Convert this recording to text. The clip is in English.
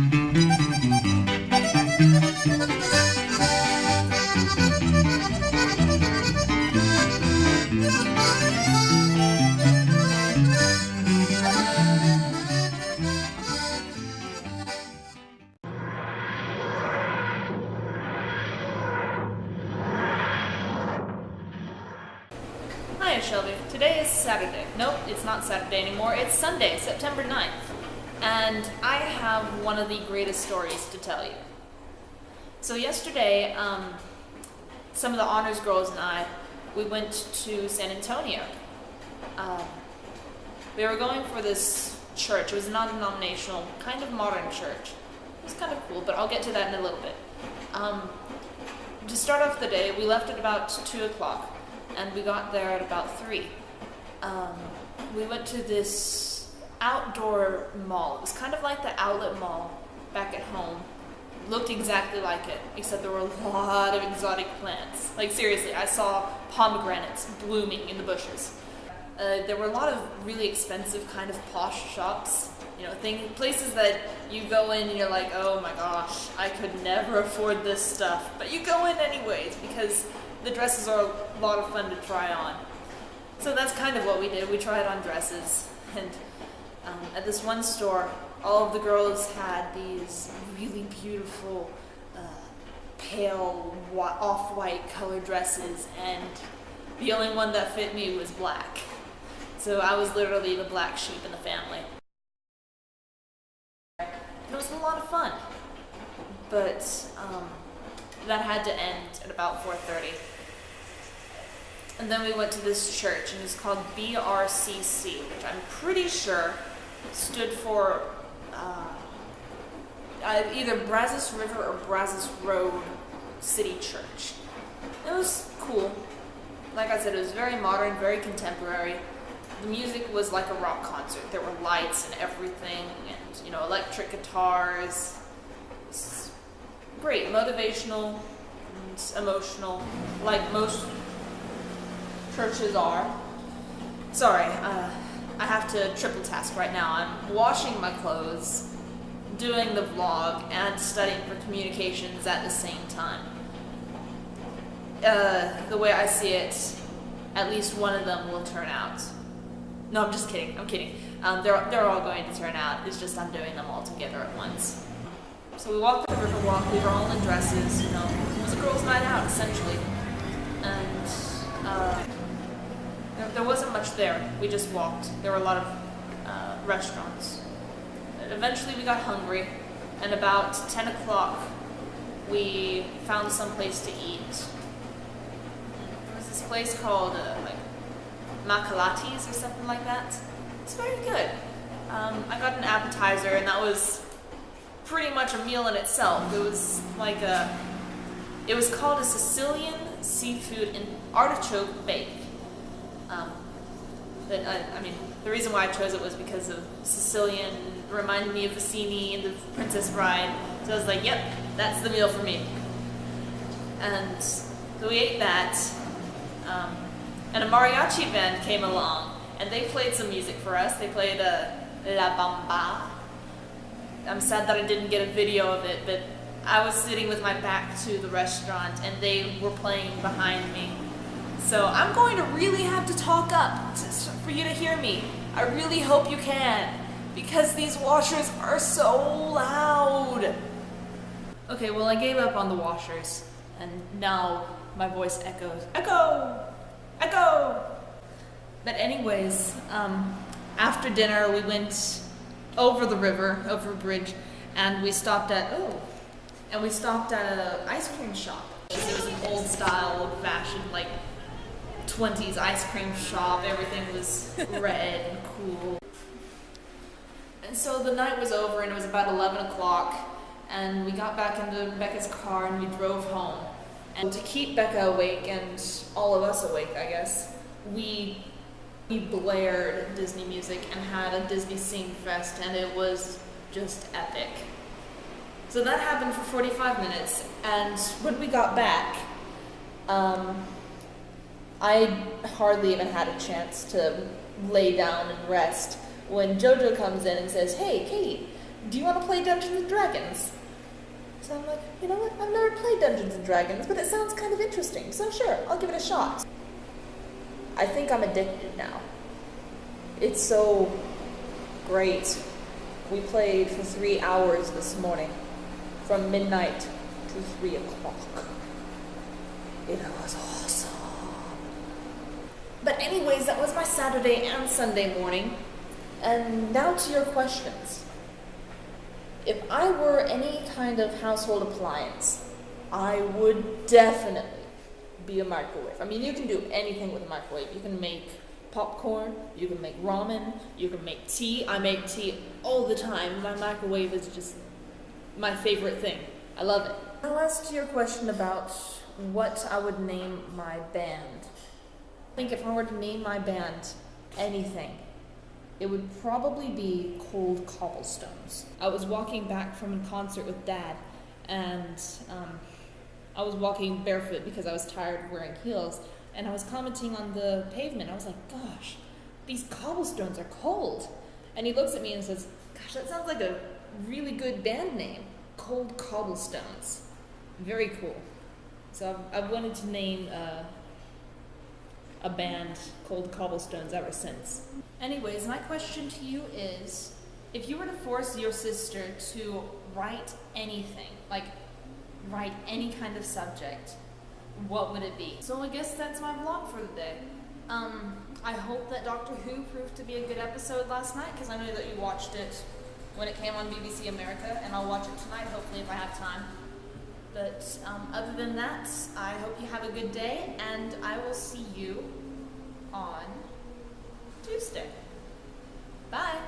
Hi, Shelby. Today is Saturday. Nope, it's not Saturday anymore. It's Sunday, September 9th. And I have one of the greatest stories to tell you. So yesterday, some of the honors girls and I, we went to San Antonio. We were going for this church. It was a non-denominational, kind of modern church. It was kind of cool, but I'll get to that in a little bit. To start off the day, we left at about 2 o'clock. And we got there at about 3. We went to this outdoor mall. It was kind of like the outlet mall back at home. It looked exactly like it, except there were a lot of exotic plants. Like seriously, I saw pomegranates blooming in the bushes. There were a lot of really expensive kind of posh shops. You know, places that you go in and you're like, oh my gosh, I could never afford this stuff. But you go in anyways because the dresses are a lot of fun to try on. So that's kind of what we did. We tried on dresses. And at this one store, all of the girls had these really beautiful, pale, off-white colored dresses. And the only one that fit me was black. So I was literally the black sheep in the family. It was a lot of fun. But that had to end at about 4:30. And then we went to this church, and it was called BRCC, which I'm pretty sure stood for either Brazos River or Brazos Road City Church. It was cool. Like I said, it was very modern, very contemporary. The music was like a rock concert. There were lights and everything, and you know, electric guitars. It's great, motivational and emotional, like most churches are. Sorry, I have to triple task right now. I'm washing my clothes, doing the vlog, and studying for communications at the same time. The way I see it, at least one of them will turn out. No, I'm just kidding. I'm kidding. They're all going to turn out. It's just I'm doing them all together at once. So we walked the river walk. We were all in dresses. You know, it was a girls' night out essentially, and there wasn't much there. We just walked. There were a lot of restaurants. Eventually, we got hungry, and about 10 o'clock, we found some place to eat. There was this place called like Macalatis or something like that. It's very good. I got an appetizer, and that was pretty much a meal in itself. It was like it was called a Sicilian seafood and artichoke bake. But I mean, the reason why I chose it was because of Sicilian, reminded me of Vicini and the Princess Bride. So I was like, yep, that's the meal for me. And so we ate that. And a mariachi band came along, and they played some music for us. They played La Bamba. I'm sad that I didn't get a video of it, but I was sitting with my back to the restaurant, and they were playing behind me. So I'm going to really have to talk up for you to hear me. I really hope you can, because these washers are so loud. Okay, well I gave up on the washers, and now my voice echoes. Echo! Echo! But anyways, after dinner we went over the river, over a bridge, and we stopped at an ice cream shop. It was an old style, old fashioned, like 20s ice cream shop. Everything was red and cool. And so the night was over, and it was about 11 o'clock, and we got back into Becca's car and we drove home. And to keep Becca awake, and all of us awake, I guess, we blared Disney music and had a Disney Sing Fest, and it was just epic. So that happened for 45 minutes, and when we got back, I hardly even had a chance to lay down and rest when JoJo comes in and says, "Hey, Katie, do you want to play Dungeons and Dragons? So I'm like, you know what, I've never played Dungeons and Dragons, but it sounds kind of interesting, so sure, I'll give it a shot. I think I'm addicted now. It's so great. We played for 3 hours this morning, from midnight to 3 o'clock. It was awesome. But anyways, that was my Saturday and Sunday morning. And now to your questions. If I were any kind of household appliance, I would definitely be a microwave. I mean, you can do anything with a microwave. You can make popcorn, you can make ramen, you can make tea. I make tea all the time. My microwave is just my favorite thing. I love it. Now as to your question about what I would name my band. I think if I were to name my band anything, it would probably be Cold Cobblestones. I was walking back from a concert with Dad, and I was walking barefoot because I was tired of wearing heels, and I was commenting on the pavement. I was like, gosh, these cobblestones are cold. And he looks at me and says, gosh, that sounds like a really good band name, Cold Cobblestones. Very cool. So I've wanted to name a band Cold Cobblestones ever since. Anyways, my question to you is, if you were to force your sister to write anything, like write any kind of subject, what would it be? So I guess that's my vlog for the day. I hope that Doctor Who proved to be a good episode last night, because I know that you watched it when it came on BBC America, and I'll watch it tonight, hopefully, if I have time. But other than that, I hope you have a good day, and I will see you on Tuesday. Bye!